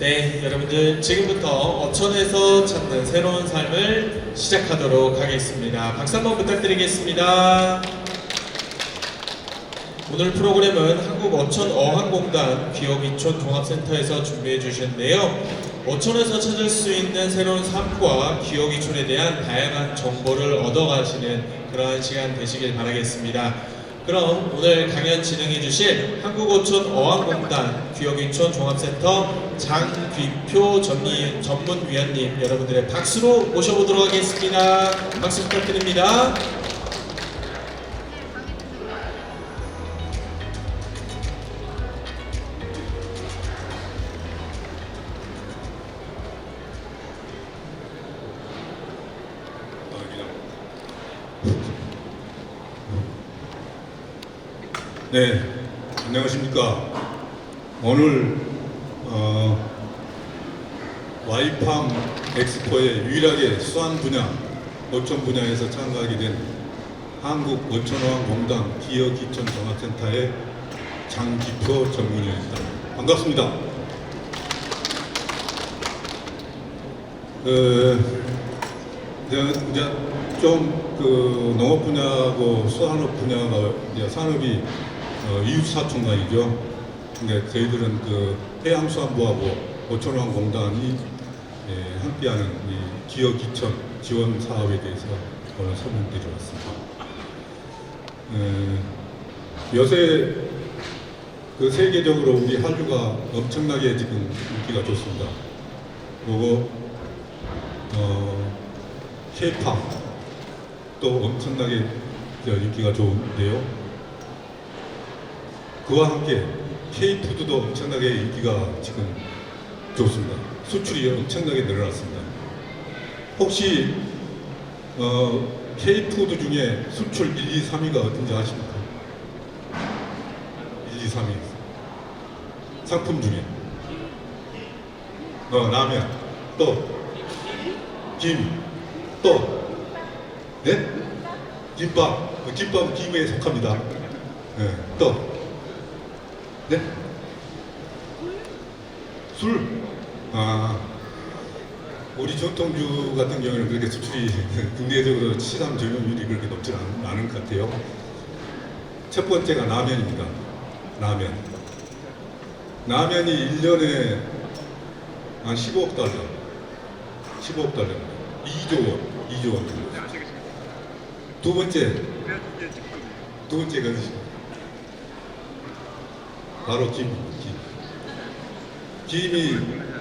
네, 여러분들 지금부터 어촌에서 찾는 새로운 삶을 시작하도록 하겠습니다. 박수 한번 부탁드리겠습니다. 오늘 프로그램은 한국어촌어학공단 귀요기촌 종합센터에서 준비해 주셨는데요. 어촌에서 찾을 수 있는 새로운 삶과 귀요기촌에 대한 다양한 정보를 얻어가시는 그러한 시간 되시길 바라겠습니다. 그럼 오늘 강연 진행해 주실 한국어촌어학공단 귀요기촌 종합센터 장귀표 전문위원님 여러분들의 박수로 모셔보도록 하겠습니다. 박수 부탁드립니다. 네, 안녕하십니까. 오늘 와이팜 엑스포에 유일하게 수안 분야, 어촌 분야에서 참가하게 된 한국어촌어학공단 귀요기촌 종합센터의 장귀표 전문위원입니다. 반갑습니다. 이제 좀 농업 분야하고 수산업 분야가 이제 산업이 이웃사촌간이죠. 근데 저희들은 해양수산부하고 어촌어학공단이 함께하는 이 귀요기촌 지원 사업에 대해서 오늘 설명드리러 왔습니다. 요새 세계적으로 우리 한류가 엄청나게 지금 인기가 좋습니다. 그리고 K-팝 또 엄청나게 인기가 좋은데요. 그와 함께 K-푸드도 엄청나게 인기가 지금 좋습니다. 수출이 엄청나게 늘어났습니다. 혹시 K-푸드 중에 수출 1, 2, 3위가 어딘지 아십니까? 1, 2, 3위 상품 중에 라면, 또 김, 또 네? 김밥. 김밥은 김에 속합니다. 네. 또 네? 술. 우리 전통주 같은 경우는 그렇게 수출이 국내적으로 시장 점유율이 그렇게 높지 않은 것 같아요. 첫 번째가 라면입니다. 라면이 1년에 한 15억 달러. 15억 달러입니다. 2조 원 정도. 두 번째가 바로 김이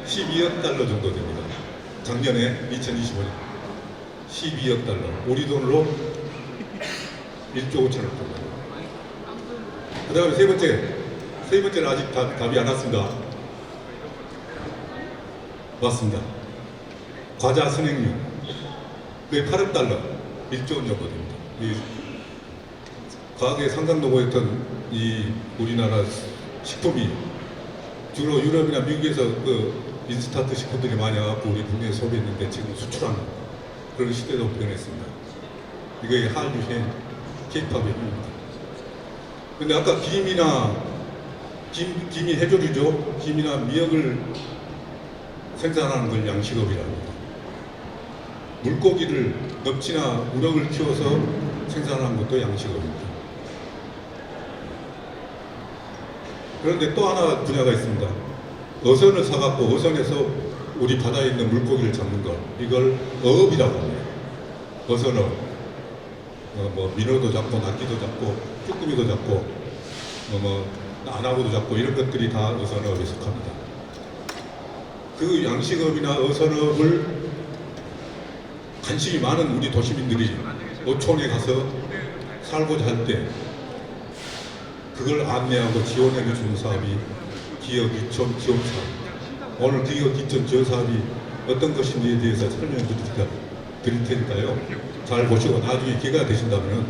12억 달러 정도 됩니다. 작년에 2025년 12억 달러, 우리 돈으로 1조 5천억 정도. 그 다음에 세 번째는 아직 답이 안 왔습니다. 맞습니다. 과자 선행류, 그게 8억 달러, 1조 원 정도 됩니다. 이 과학의 상상도구였던 이 우리나라 식품이 주로 유럽이나 미국에서 인스턴트 식품들이 많이 와갖고 우리 국내에 소비했는데 지금 수출하는 그런 시대로 변했습니다. 이게 한류의 K-팝의 힘입니다. 근데 아까 김이 해조류죠. 김이나 미역을 생산하는 걸 양식업이라고 합니다. 물고기를 넙치나 우럭을 키워서 생산하는 것도 양식업입니다. 그런데 또 하나 분야가 있습니다. 어선을 사갖고 어선에서 우리 바다에 있는 물고기를 잡는 것, 이걸 어업이라고 합니다. 어선업. 민어도 잡고 낙지도 잡고 쭈꾸미도 잡고 안하고도 잡고 이런 것들이 다 어선업에 속합니다. 그 양식업이나 어선업을 관심이 많은 우리 도시민들이 어촌에 가서 살고자 할 때 그걸 안내하고 지원해 주는 사업이 귀요기촌 지원 사업입니다. 오늘 귀요기촌 지원 사업이 어떤 것인지에 대해서 설명을 드릴 테니까요. 잘 보시고 나중에 기회가 되신다면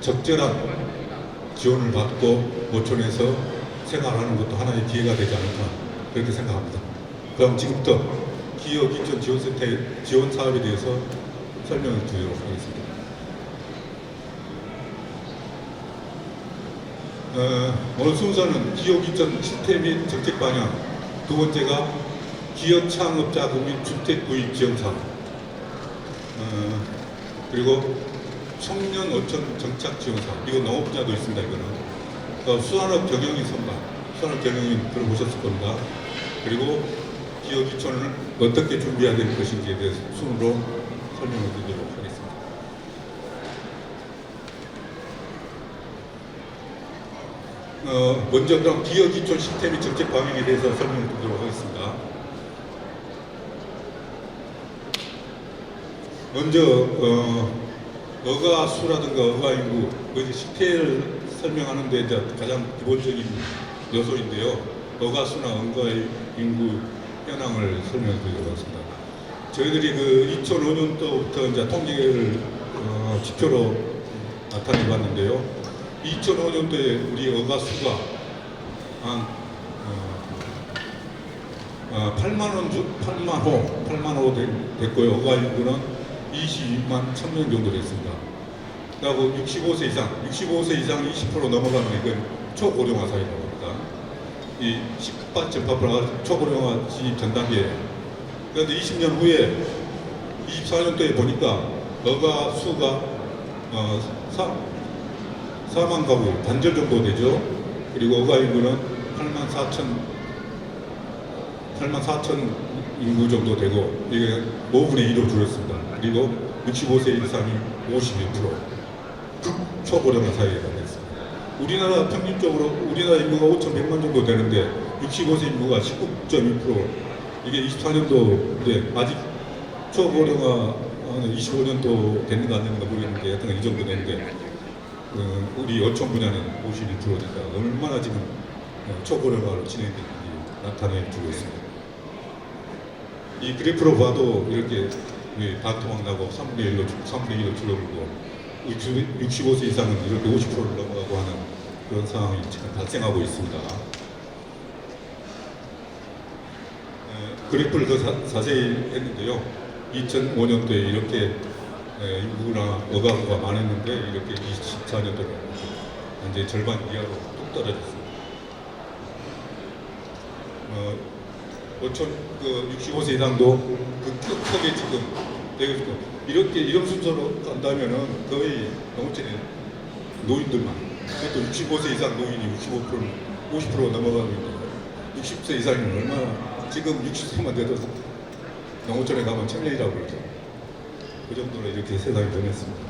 적절한 지원을 받고 어촌에서 생활하는 것도 하나의 기회가 되지 않을까 그렇게 생각합니다. 그럼 지금부터 귀요기촌 지원센터의 지원 사업에 대해서 설명을 드리도록 하겠습니다. 오늘 순서는 귀요기촌 실태 및 정책 방향, 두 번째가 기업 창업 자금 및 주택 구입 지원 사업, 그리고 청년 어촌 정착 지원 사업, 이거 농업 분야도 있습니다. 이거는 수산업 경영인 선발, 수산업 경영인 들어보셨을 겁니다. 그리고 기업 유치원을 어떻게 준비해야 될 것인지에 대해서 순으로 설명을 드리도록 하겠습니다. 먼저 그럼 기업 유치원 시스템 및 정책 방향에 대해서 설명을 드리도록 하겠습니다. 먼저 어가수라든가 어가인구, 그 실태를 설명하는데 이제 가장 기본적인 요소인데요. 어가수나 어가인구 현황을 설명드리도록 하겠습니다. 저희들이 그 2005년도부터 이제 통계를 지표로 나타내 봤는데요. 2005년도에 우리 어가수가 한 8만 호 됐고요. 어가인구는 22만 1000명 정도 됐습니다. 그리고 65세 이상 20% 넘어가면 이건 초고령화 사회라고 합니다. 이 10반쯤 밥을 초고령화 진입 전 단계예요. 그런데 20년 후에 24년도에 보니까 어가 수가 4만 가구 단절 정도 되죠. 그리고 어가 인구는 8만 4천 인구 정도 되고 이게 5분의 2로 줄었습니다. 그리고 65세 이상이 52%, 극초고령화 사회가 됐습니다. 우리나라 평균적으로 우리나라 인구가 5,100만 정도 되는데 65세 인구가 19.2%, 이게 24년도인데 아직 초고령화 25년도 됐는가 안 됐는가 모르겠는데 하여튼 이 정도 되는데 우리 어촌 분야는 51%니까 얼마나 지금 초고령화로 진행되는지 나타내주고 있습니다. 이 그래프로 봐도 이렇게 반토막 나고 3분의 1로 줄어들고 65세 이상은 이렇게 50%를 넘어가고 하는 그런 상황이 지금 발생하고 있습니다. 그래프를 더 자세히 했는데요. 2005년도에 이렇게 인구나 어가구가 많았는데 이렇게 24년도에 이제 절반 이하로 뚝 떨어졌습니다. 어촌 65세 이상도 급격하게 지금 되고 있고 이런 순서로 간다면은 거의 농촌의 노인들만 그것도 65세 이상 노인이 50% 넘어가고 있는데 60세 이상이면 얼마나 지금 60세만 돼도 농어촌에 가면 청년이라고 그러죠. 그 정도로 이렇게 세상이 변했습니다.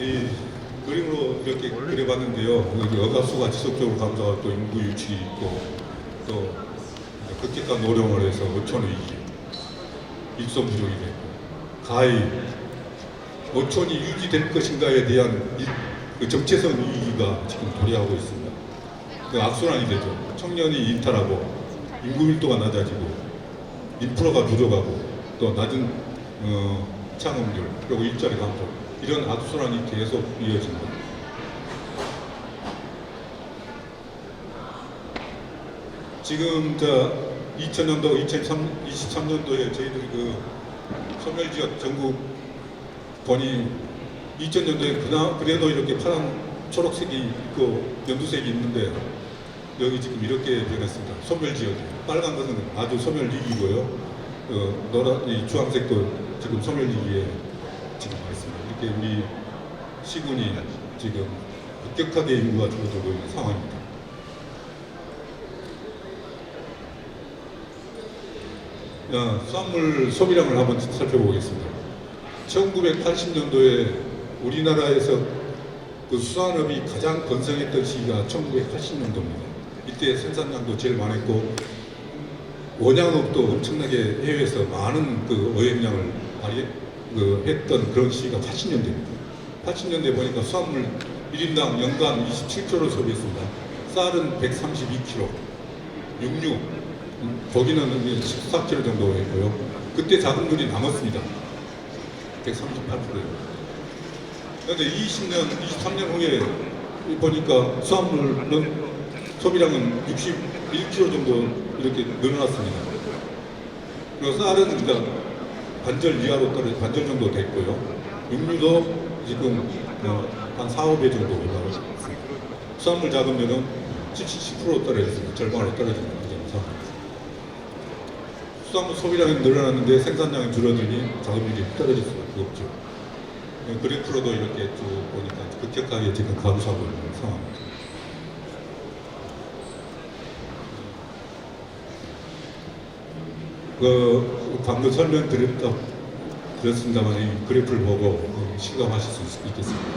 이 그림으로 이렇게 그려봤는데요. 여기 어가수가 지속적으로 감소하고 또 인구 유출이 있고 또 급격한 노령을 해서 어촌 위기, 일손 부족이 됐고 가히 어촌이 유지될 것인가에 대한 그 정체성 위기가 지금 도래하고 있습니다. 그 악순환이 되죠. 청년이 이탈하고 인구 밀도가 낮아지고 인프라가 부족하고 또 낮은 창업률 그리고 일자리 감소 이런 악순환이 계속 이어집니다. 지금 2000년도, 2023년도에 저희들이 그 소멸지역 전국 보니 2000년도에 그래도 이렇게 파란 초록색이 있고 연두색이 있는데 여기 지금 이렇게 변했습니다. 소멸지역이 빨간 것은 아주 소멸지기고요. 이 주황색도 지금 소멸지기에 지금 와 있습니다. 이렇게 우리 시군이 지금 급격하게 인구가 줄어들고 있는 상황입니다. 수산물 소비량을 한번 살펴보겠습니다. 1980년도에 우리나라에서 그 수산업이 가장 번성했던 시기가 1980년도입니다. 이때 생산량도 제일 많았고 원양업도 엄청나게 해외에서 많은 그 어획량을 했던 그런 시기가 80년대입니다. 80년대 보니까 수산물 1인당 연간 27kg를 소비했습니다. 쌀은 132kg, 육류, 고기는 14kg 정도 했고요. 그때 자금률이 남았습니다. 138%예요. 그런데 23년 후에 보니까 수산물은 소비량은 61kg 정도 이렇게 늘어났습니다. 그리고 쌀은 일단 반절 이하로 반절 정도 됐고요. 육류도 지금 한 4, 5배 정도 올라가고 있습니다. 수산물 자금률은 10% 떨어졌습니다. 절반으로 떨어진 상황입니다. 수산물 소비량이 늘어났는데 생산량이 줄어드니 자금률이 떨어질 수밖에 없죠. 그래프로도 이렇게 쭉 보니까 급격하게 지금 감소하고 있는 상황입니다. 방금 설명드렸습니다만 이 그래프를 보고 실감하실 수 있겠습니다.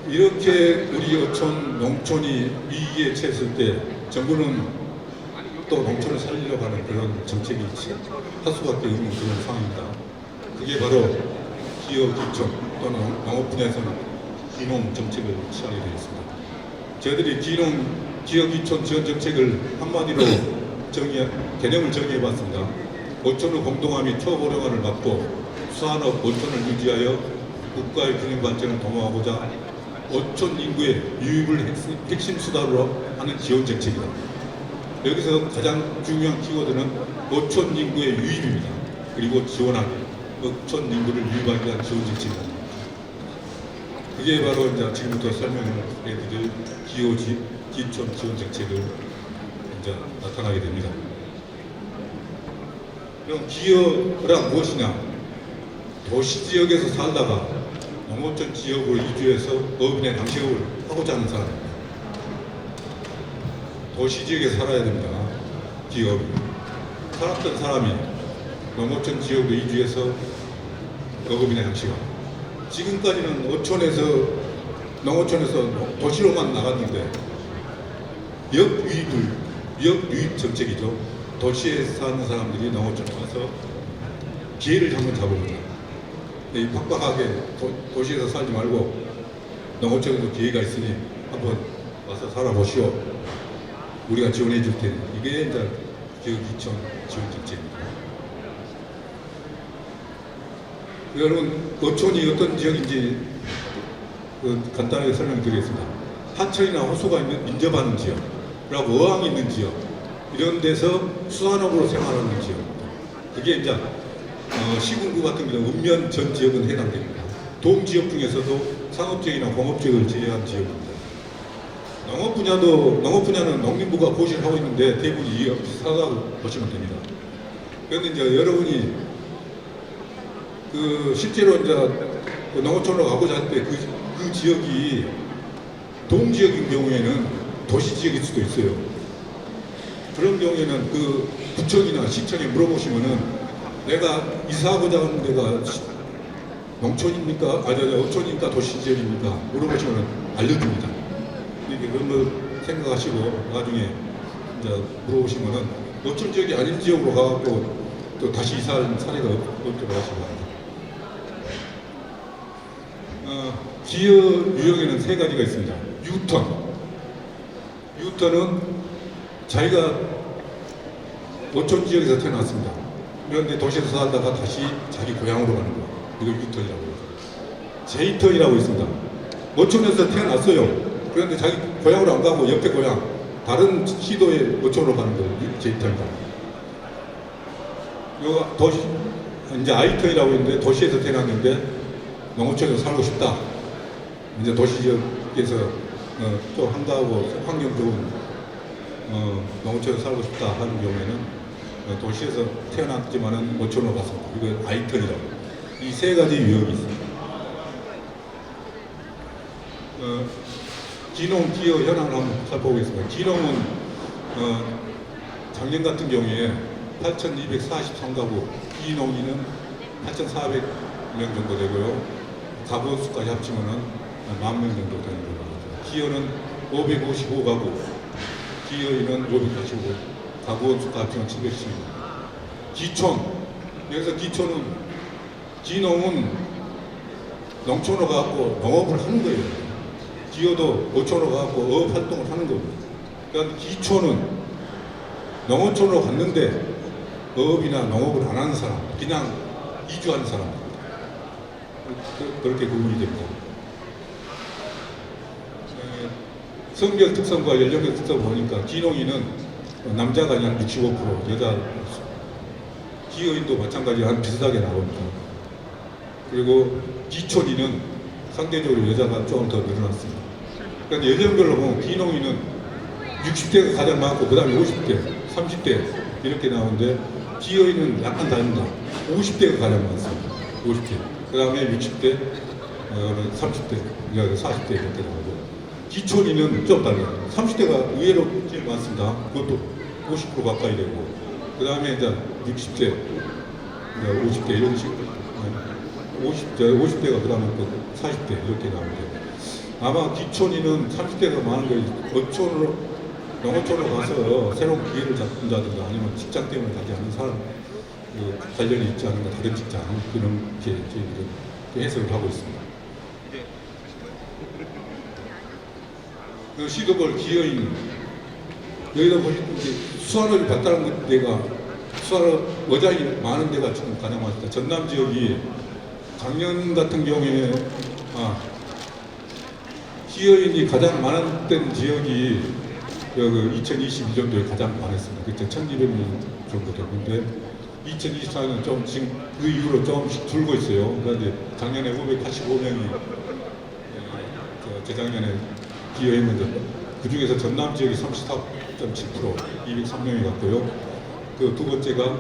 이렇게 우리 어촌, 농촌이 위기에 처했을 때 정부는 또 농촌을 살리려고 하는 그런 정책이 할 수밖에 없는 그런 상황입니다. 그게 바로 기업 기촌 또는 농업 분야에서는 기농 정책을 취하게 되어 있습니다. 저희들이 기업 기촌 지원 정책을 한마디로 개념을 정의해봤습니다. 어촌의 공동화 및 초고령화를 막고 수산업 어촌을 유지하여 국가의 균형 발전을 도모하고자 어촌 인구의 유입을 핵심 수단으로 하는 지원 정책이다. 여기서 가장 중요한 키워드는 어촌 인구의 유입입니다. 그리고 지원하기, 어촌 인구를 유입하기 위한 지원 정책입니다. 그게 바로 이제 지금부터 설명해드릴 기촌 지원 정책을 이제 나타나게 됩니다. 그럼 기업이란 무엇이냐? 도시 지역에서 살다가 농어촌 지역으로 이주해서 어업인의 낭식을 하고자 하는 사람입니다. 도시 지역에 살아야 됩니다. 기업이. 살았던 사람이 농어촌 지역으로 이주해서 어업인의 낭식을. 지금까지는 농어촌에서 도시로만 나갔는데 역유입 정책이죠. 도시에 사는 사람들이 농어촌에 와서 기회를 한번 잡아보자. 이 빡빡하게 도시에서 살지 말고 농어촌에도 기회가 있으니 한번 와서 살아보시오. 우리가 지원해 줄 테니. 이게 이제 기업기촌 지원 정책입니다. 여러분, 어촌이 어떤 지역인지 간단하게 설명드리겠습니다. 하천이나 호수가 인접하는 지역이라고 어항이 있는 지역, 이런 데서 수산업으로 생활하는 지역입니다. 그게 이제 시군구 같은 경우는 읍면 전 지역은 해당됩니다. 동지역 중에서도 상업지역이나 공업지역을 제외한 지역입니다. 농업 분야는 농림부가 고시를 하고 있는데 대부분이 비슷하다고 보시면 됩니다. 그런데 이제 여러분이 실제로 이제 농어촌으로 가고자 할 때 그 지역이 동지역인 경우에는 도시 지역일 수도 있어요. 그런 경우에는 그 구청이나 시청에 물어보시면은 내가 이사하고자 하는 데가 농촌입니까? 어촌입니까? 도시 지역입니까? 물어보시면은 알려줍니다. 이렇게 그런 거 생각하시고 나중에 이제 물어보시면은 어촌 지역이 아닌 지역으로 가고 또 다시 이사할 사례가 없도록 하시기 바랍니다. 기업 유형에는 세 가지가 있습니다. 유턴은 자기가 어촌 지역에서 태어났습니다. 그런데 도시에서 살다가 다시 자기 고향으로 가는 거예요. 이걸 유턴이라고 해요. 제이턴이라고 있습니다. 어촌에서 태어났어요. 그런데 자기 고향으로 안 가고 옆에 고향, 다른 시도에 어촌으로 가는 거예요. 제이턴이다. 이거 이제 아이턴이라고 있는데 도시에서 태어났는데 농어촌에서 살고 싶다. 이제 도시 지역에서 또 한가하고 환경 좋은 농어촌에서 살고 싶다 하는 경우에는 도시에서 태어났지만은 어촌으로 갔습니다. 이거 아이턴이라고. 이 세 가지 유형이 있습니다. 기농 기여 현황을 한번 살펴보겠습니다. 기농은 작년 같은 경우에 8,243가구, 기농인은 8,400명 정도 되고요. 가구 수까지 합치면은 10,000명 정도 되는 걸로 알고 있습니다. 기여는 555가구, 기여인은 585, 가구 수가 합치면 710. 기촌, 여기서 기농은 농촌으로 가고 농업을 하는 거예요. 기여도 어촌으로 가고 어업 활동을 하는 겁니다. 그러니까 기촌은 농어촌으로 갔는데 어업이나 농업을 안 하는 사람, 그냥 이주하는 사람입니다. 그렇게 구분이 됩니다. 성별 특성과 연령별 특성을 보니까 기농인은 남자가 한 65%, 여자, 기여인도 마찬가지로 한 비슷하게 나옵니다. 그리고 기촌인은 상대적으로 여자가 조금 더 늘어났습니다. 그러니까 연령별로 보면 기농인은 60대가 가장 많고 그 다음에 50대, 30대 이렇게 나오는데 기여인은 약간 다릅니다. 50대가 가장 많습니다. 50대. 그 다음에 60대, 30대, 40대 이렇게 나오고 기촌인은 좀 달라요. 30대가 의외로 제일 많습니다. 그것도 50% 가까이 되고 그 다음에 이제 60대, 50대 이런 식으로 50대가 그 다음에 또 40대 이렇게 나오는데 아마 기촌인은 30대가 많은 거예요. 어촌으로 농어촌으로 가서 새로운 기회를 잡는다든가 아니면 직장 때문에 가지 않는 사람 관련이 있지 않은가 다른 직장 그런 게 저희들은 해석을 하고 있습니다. 그 시도벌 기여인 여기다 보시면 수화를 발달한 데가 수화를 어장이 많은 데가 지금 가장 많습니다. 전남 지역이 작년 같은 경우에 기여인이 가장 많았던 지역이 2022년도에 가장 많았습니다. 그때 1,200명 정도 됐는데 2024년은 좀 지금 그 이후로 조금씩 줄고 있어요. 그런데 작년에 585명이 재작년에 기여했는데 그 중에서 전남 지역이 34.7% 203명이 갔고요. 그 두 번째가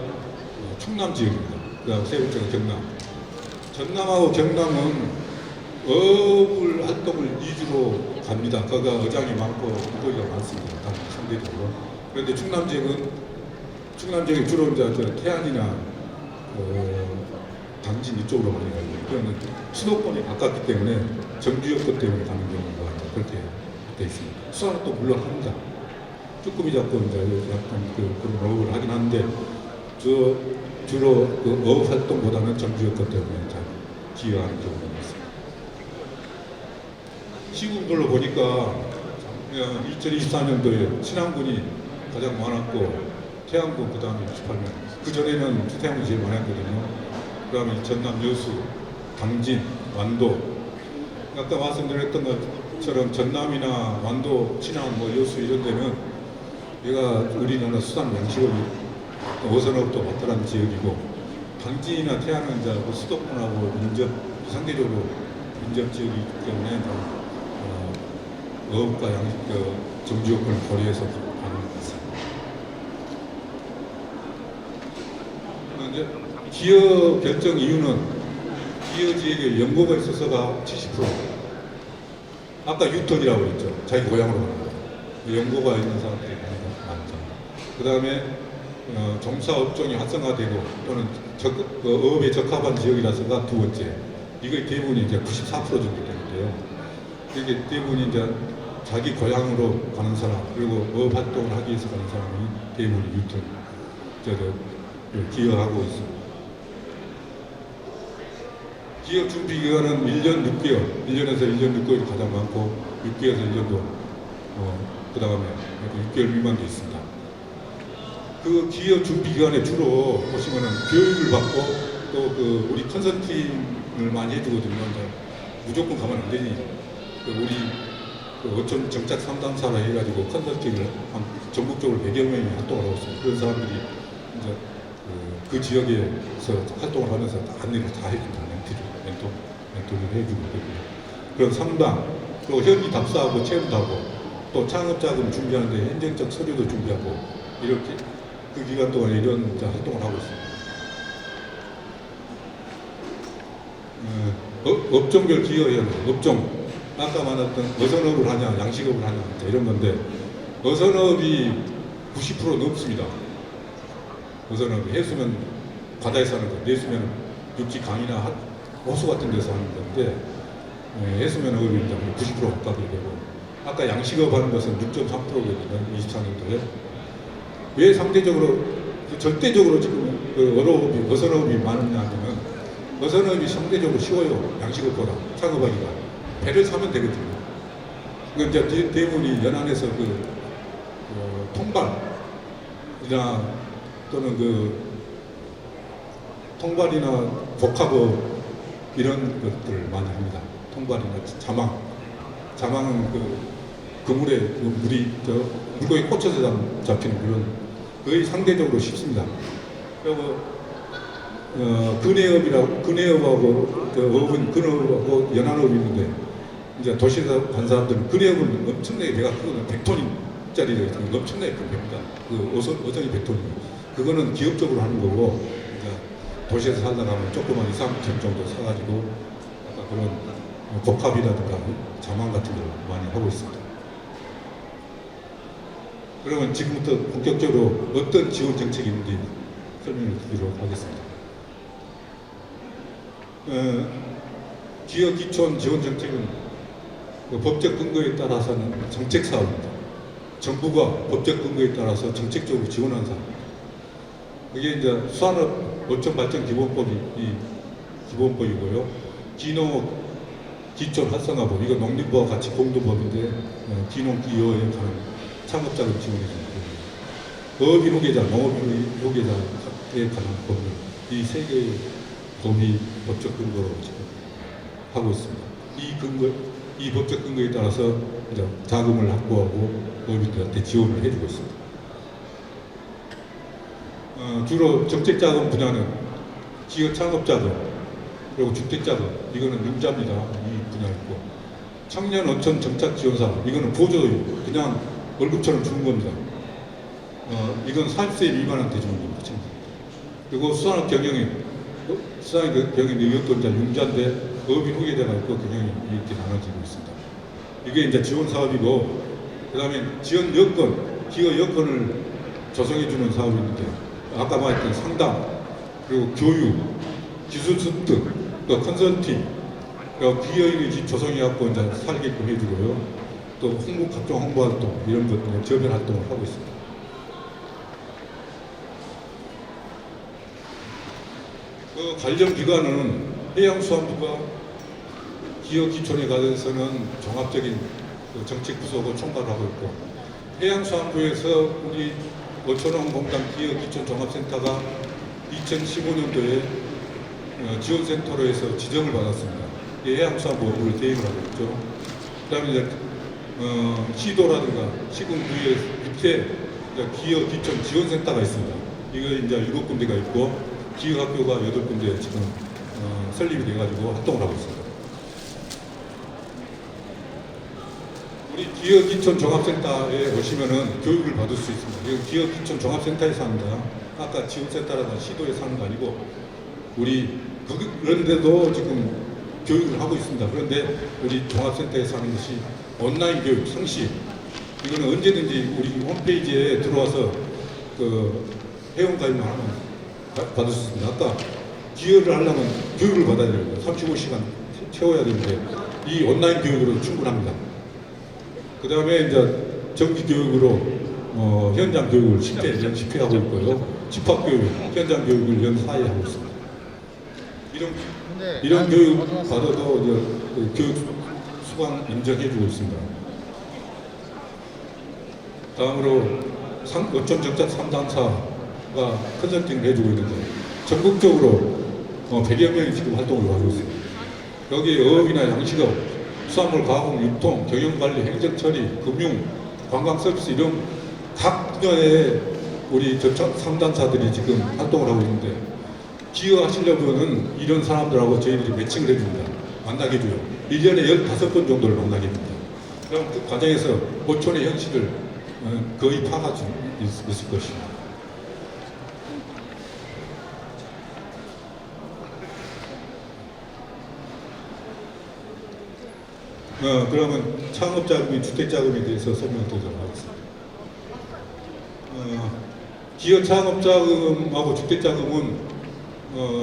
충남 지역입니다. 그 다음 세 번째가 경남. 전남하고 경남은 어물 활동을 위주로 갑니다. 거기가 어장이 많고 물고기가 많습니다. 상대적으로. 그런데 충남 지역이 주로 이제 태안이나 당진 이쪽으로 많이 가요. 그러면 수도권이 가깝기 때문에 정주 여건 때문에 가는 경우가 그렇게 돼 있습니다. 수산은 또 물론 합니다. 쭈꾸미 잡고 이제 약간 그런 어업을 하긴 하는데 주로 그 어업 활동보다는 정주 여건 때문에 잘 기여하는 경우가 있습니다. 시군별로 보니까 2024년도에 신안군이 가장 많았고 태안군 그 다음에 68명 그 전에는 태안군이 제일 많았거든요. 그 다음에 전남 여수, 당진, 완도 아까 말씀드렸던 것처럼 전남이나 완도, 친안, 여수 이런 데는 얘가 우리나라 수산 양식업이 어선업도 발달한 지역이고 당진이나 태안은 이제 수도권하고 상대적으로 민접 지역이기 때문에 어업과 양식 정주 여건을 고려해서 가는 것 같습니다. 이제 기여 결정 이유는 기여 지역에 연고가 있어서가 70%. 아까 유턴이라고 했죠. 자기 고향으로 가는 거. 연고가 있는 사람들이 많죠. 그 다음에 종사 업종이 활성화되고 또는 어업에 적합한 지역이라서가 두 번째. 이거의 대부분이 이제 94% 정도 되는데요. 이게 대부분이 이제 자기 고향으로 가는 사람 그리고 어업 활동을 하기 위해서 가는 사람이 대부분 유턴 기여하고 있습니다. 기여 준비 기간은 1년 6개월, 1년에서 1년 6개월이 가장 많고 6개월에서 1년도 그 다음에 6개월 미만도 있습니다. 그 기여 준비 기간에 주로 보시면은 교육을 받고 또 우리 컨설팅을 많이 해주거든요. 무조건 가면 안 되니 우리 어촌 정착 상담사라 해가지고 컨설팅을 전국적으로 100여 명이 활동을 하고 있습니다. 그런 사람들이 이제 그 지역에서 활동을 하면서 안내를 다 해준다. 멘토를 해주고 있거든요. 그런 상담, 또 현지 답사하고 체험도 하고 또 창업자금 준비하는데 행정적 서류도 준비하고 이렇게 그 기간 동안 이런 활동을 하고 있습니다. 업종별 기여해야 돼요. 업종. 아까 말했던 어선업을 하냐, 양식업을 하냐 이런 건데 어선업이 90% 넘습니다. 어선업이 해수면 바다에서 하는 거, 내수면 육지 강이나 호수 같은 데서 하는 건데 해수면 어업이 90% 가까이 되고 아까 양식업 하는 것은 6.3%거든요. 24년도에. 왜 상대적으로 절대적으로 지금 어선업이 많으냐 하면 어선업이 상대적으로 쉬워요. 양식업보다 창업하기가. 배를 사면 되거든요. 그러니까 이제 대부분이 연안에서 통발이나 또는 통발이나 복합업 이런 것들을 많이 합니다. 통발이나 자망은 그물에 물고기 꽂혀서 잡히는 그런 거의 상대적으로 쉽습니다. 그리고 근해업하고 어업은 근어업하고 연안업이 있는데 이제 도시에서 간 사람들은 그래역은 엄청나게 배가 크거든요. 100톤짜리 엄청나게 큰 배입니다. 그 어선이 100톤이에요. 그거는 기업적으로 하는 거고, 이제 도시에서 살다 가면 조그만 2, 3천 정도 사가지고 약간 그런 복합이라든가 자망 같은 걸 많이 하고 있습니다. 그러면 지금부터 본격적으로 어떤 지원 정책이 있는지 설명을 드리도록 하겠습니다. 기업 기촌 지원 정책은 그 법적 근거에 따라서는 정책 사업입니다. 정부가 법적 근거에 따라서 정책적으로 지원하는 사업입니다. 그게 이제 수산업 어촌 발전 기본법이 기본법이고요. 기농업 기촌 활성화법, 이거 농림부와 같이 공동법인데 기농기여에 관한 창업자금 지원해 주는 거예요. 어업인 후계자, 농업인 후계자에 관한 법률, 이 세 개의 법이 법적 근거로 지금 하고 있습니다. 이 법적 근거에 따라서 이제 자금을 확보하고 어업인들한테 지원을 해주고 있습니다. 주로 정책자금 분야는 기업 창업자금, 그리고 주택자금, 이거는 융자입니다. 이 분야 있고, 청년 어촌 정착 지원사업, 이거는 보조요. 그냥 월급처럼 주는 겁니다. 이건 40세 미만한테 주는 겁니다. 그리고 수산업 경영인, 이것도 이제 융자인데 어업인 후계자가 있고 경영이 이렇게 나눠지고 있습니다. 이게 이제 지원 사업이고, 그 다음에 지원 여건, 기업 여건을 조성해주는 사업이 있는데, 아까 말했던 상담, 그리고 교육, 기술 습득, 또 컨설팅, 기업인이 조성해갖고 이제 살게끔 해주고요. 또 각종 홍보 활동, 이런 것들, 저변 활동을 하고 있습니다. 그 관련 기관은 해양수산부가 기업 기촌에 관해서는 종합적인 그 정책 부서고 총괄을 하고 있고, 해양수산부에서 우리 어촌원공단 기업 기촌 종합센터가 2015년도에 지원센터로 해서 지정을 받았습니다. 해양수산부 업무를 대행을 하고 있죠. 그 다음에 이제 시도라든가 시군구의 밑에 기업 기촌 지원센터가 있습니다. 이거 이제 7군데가 있고, 기업학교가 8군데 지금 설립이 돼가지고 활동을 하고 있습니다. 우리 기업 기촌 종합센터에 오시면은 교육을 받을 수 있습니다. 이거 기업 기촌 종합센터에서 합니다. 아까 지원센터라든가 시도에서 하는 거 아니고, 우리 그런데도 지금 교육을 하고 있습니다. 그런데 우리 종합센터에서 하는 것이 온라인 교육, 상시. 이거는 언제든지 우리 홈페이지에 들어와서 그 회원가입만 하면 받을 수 있습니다. 아까 기여를 하려면 교육을 받아야 돼요. 35시간 채워야 되는데 이 온라인 교육으로 충분합니다. 그 다음에 이제 정기 교육으로 현장 교육을 10회, 연 10회 하고 있고요. 집합 교육, 현장 교육을 연 4회 하고 있습니다. 이런 교육 받아도 이제 교육 수강 인정해주고 있습니다. 다음으로 어촌 정착 3단사가 컨설팅을 해주고 있는데, 전국적으로 100여 명이 지금 활동을 하고 있습니다. 여기에 어업이나 양식업, 수산물 가공, 유통, 경영관리, 행정처리, 금융, 관광서비스 이런 각 분야의 우리 정착 3단사들이 지금 활동을 하고 있는데, 기여하시려면 이런 사람들하고 저희들이 매칭을 해줍니다. 만나게 해줘요. 1년에 15번 정도를 만나게 합니다. 그럼 그 과정에서 어촌의 현실을 거의 파악할 수 있을 것입니다. 그러면 창업자금이 주택자금에 대해서 설명드리도록 하겠습니다. 기업 창업자금하고 주택자금은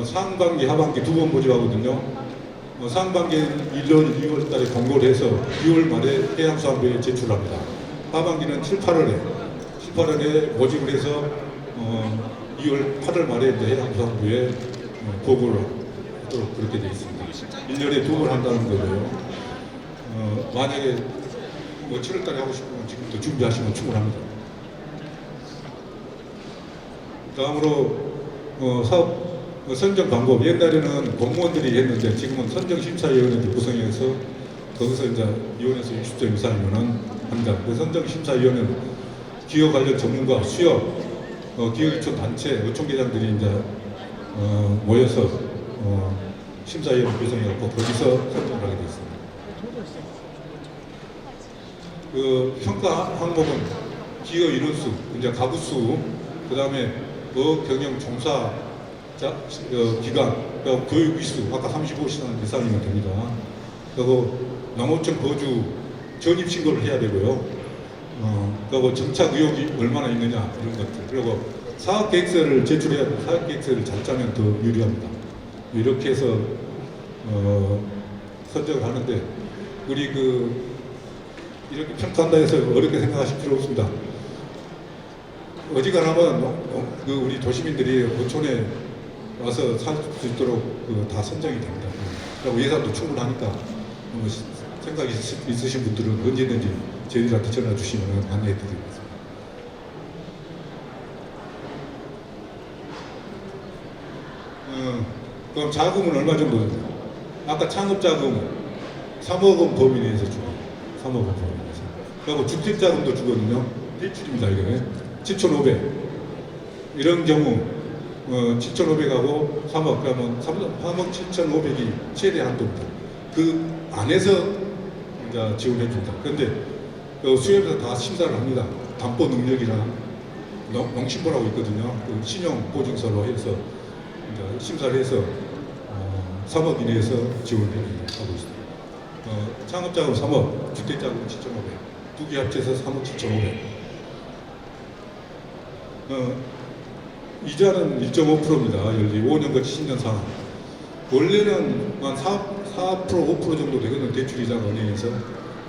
상반기, 하반기 두 번 모집하거든요. 상반기는 1월, 2월 달에 공고를 해서 6월 말에 해양수산부에 제출합니다. 하반기는 7, 8월에 모집을 해서 2월, 8월 말에 해양수산부에 보고를 하도록 그렇게 되어 있습니다. 1년에 2번 한다는 거고요. 만약에 7월 달에 하고 싶으면 지금부터 준비하시면 충분합니다. 다음으로 사업 선정 방법, 옛날에는 공무원들이 했는데 지금은 선정심사위원회를 구성해서 거기서 이제 위원회에서 60점 이상이면은 합니다. 그 선정심사위원회는 기업 관련 전문가, 수협, 기업기촌 단체, 어촌계장들이 이제 모여서 심사위원회 구성해갖고 거기서 선정을 하게 되어 있습니다. 그 평가 항목은 기여 인원수, 이제 가구 수, 그 다음에 경영 종사 기간, 그리고 교육 위수, 아까 35시간 이상이면 됩니다. 그리고 농어촌 거주 전입 신고를 해야 되고요. 그리고 정착 의혹이 얼마나 있느냐 이런 것들. 그리고 사업 계획서를 제출해야 되고 사업 계획서를 잘 짜면 더 유리합니다. 이렇게 해서 선정을 하는데 우리 이렇게 평가한다 해서 어렵게 생각하실 필요 없습니다. 어지간하면 우리 도시민들이 어촌에 와서 살 수 있도록 다 선정이 됩니다. 그리고 예산도 충분하니까 생각이 있으신 분들은 언제든지 저희들한테 전화 주시면 안내해 드리겠습니다. 그럼 자금은 얼마 정도 됩니까? 아까 창업자금 3억 원 범위 내에서 주고 3억 원 범위 내에서 그리고 주택자금도 주거든요. 대출입니다. 이게 7,500 이런 경우 7,500하고 3억 그러면 3억 7,500이 최대 한도입니다. 그 안에서 이제 지원해 준다. 그런데 수협에서 다 심사를 합니다. 담보 능력이나 농심보라고 있거든요. 그 신용 보증서로 해서 이제 심사를 해서 3억 이내에서 지원을 하고 있습니다. 창업자금 3억, 주택자금 7,500, 두 개 합쳐서 3억 7,500. 이자는 1.5%입니다. 5년까지 10년 상환. 원래는 한 4%, 5% 정도 되거든요. 대출 이자가 은행에서.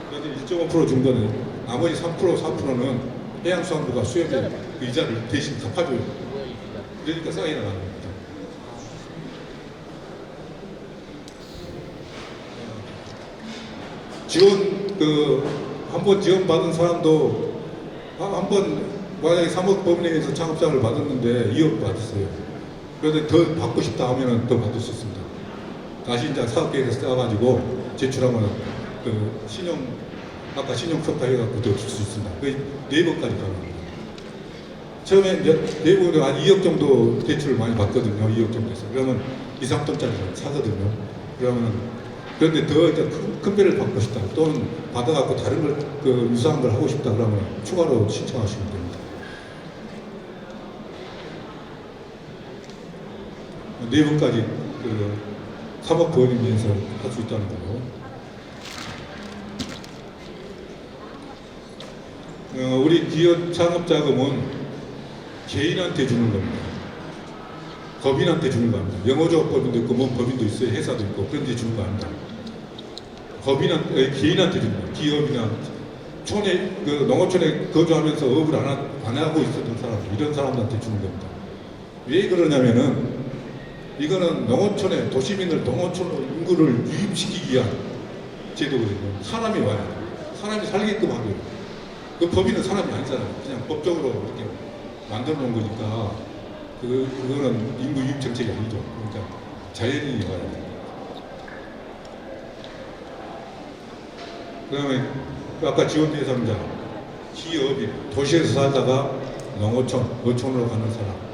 그런데 1.5% 준 거는 나머지 3%, 4%는 해양수산부가 수협에 그 이자를 대신 갚아줘요. 그러니까 싸게 나가는 겁니다. 지원 한 번 지원 받은 사람도 한 번 만약에 3억 법인에서 창업장을 받았는데 2억 받았어요. 그런데 더 받고 싶다 하면은 더 받을 수 있습니다. 다시 이제 사업계획에서 짜가지고 제출하면 아까 신용 평가해갖고 더 줄 수 있습니다. 거의 4번까지 가능합니다. 처음에 이제 대부분 한 2억 정도 대출을 많이 받거든요. 2억 정도 해서. 그러면 2, 3톤짜리 사거든요. 그런데 더 이제 큰 배를 받고 싶다. 또는 받아갖고 다른 걸, 유사한 걸 하고 싶다. 그러면 추가로 신청하시면 됩니다. 4번까지 3억 보험이면서 할 수 있다는 거고. 우리 기업 창업자금은 개인한테 주는 겁니다. 법인한테 주는 거 아닙니다. 영어조합법인도 있고, 법인도 있어요. 회사도 있고, 그런 데 주는 거 아닙니다. 개인한테 주는 거예요. 기업이나 농어촌에 거주하면서 업을 안 하고 있었던 사람, 이런 사람들한테 주는 겁니다. 왜 그러냐면은, 이거는 농어촌에 도시민을 농어촌 인구를 유입시키기 위한 제도거든요. 사람이 와야 돼. 사람이 살게끔 하고 그 법인은 사람이 아니잖아요. 그냥 법적으로 이렇게 만들어 놓은 거니까 그거는 인구 유입 정책이 아니죠. 그러니까 자연인이 와야 돼. 그다음에 아까 지원 대상자 기업이 도시에서 살다가 어촌으로 가는 사람.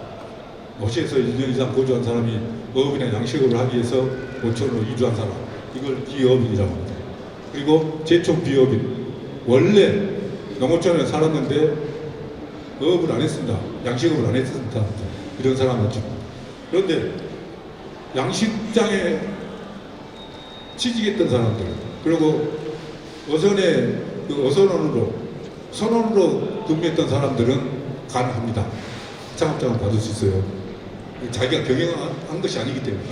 도시에서 1년 이상 거주한 사람이 어업이나 양식업을 하기 위해서 어촌으로 이주한 사람, 이걸 기업인이라고 합니다. 그리고 제촌 비업인, 원래 농어촌에 살았는데 어업을 안 했습니다. 양식업을 안 했습니다. 이런 사람이죠. 그런데 양식장에 취직했던 사람들, 그리고 어선에 선원으로 근무했던 사람들은 가능합니다. 창업장을 받을 수 있어요. 자기가 경영한 것이 아니기 때문에.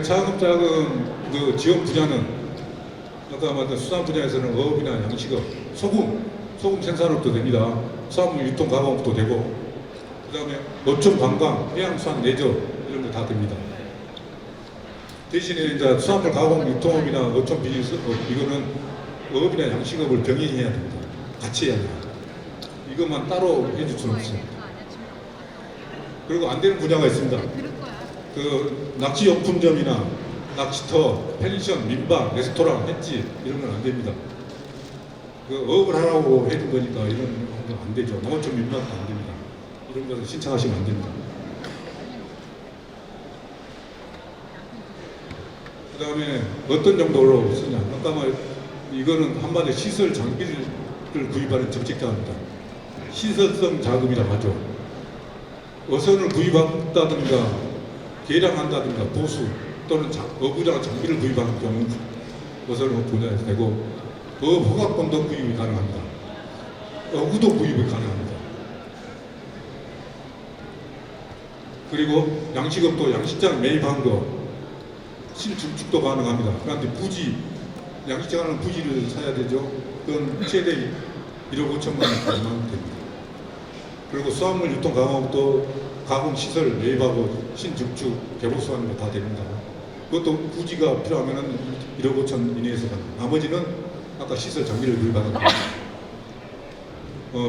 창업자금 지원 분야는 아까 말한 수산 분야에서는 어업이나 양식업, 소금 생산업도 됩니다. 수산물 유통 가공업도 되고, 그 다음에 어촌 관광, 해양수산 내저 이런 거 다 됩니다. 대신에 이제 수산물 가공 유통업이나 어촌 비즈니스업 이거는 어업이나 양식업을 병행해야 됩니다. 같이 해야 돼요. 이것만 따로 해줄 수는 없습니다. 그리고 안 되는 분야가 있습니다. 낚시용품점이나 낚시터, 펜션, 민박, 레스토랑, 횟집 이런 건 안 됩니다. 어업을 하라고 해준 거니까 이런 건 안 되죠. 농어촌 민박도 안 됩니다. 이런 것을 신청하시면 안 됩니다. 그 다음에 어떤 정도로 쓰냐. 아까 말 이거는 한마디로 시설 장비를 구입하는 정책자입니다. 시설성 자금이라고 하죠. 어선을 구입한다든가 개량한다든가 보수 또는 어부장 장비를 구입하는 경우 어선을 분야에서 되고 허가권도 구입이 가능합니다. 어구도 구입이 가능합니다. 그리고 양식업도 양식장 매입한 거 신축도 가능합니다. 그런데 부지 양식장하는 부지를 사야 되죠. 그건 최대 1억 5천만 원까지만 됩니다. 그리고 수산물 유통 강화업도 가공시설 매입하고 신축축 개보수하는 거 다 됩니다. 그것도 부지가 필요하면 1억 5천 이내에서 가는 나머지는 아까 시설 장비를 구입하는 겁니다.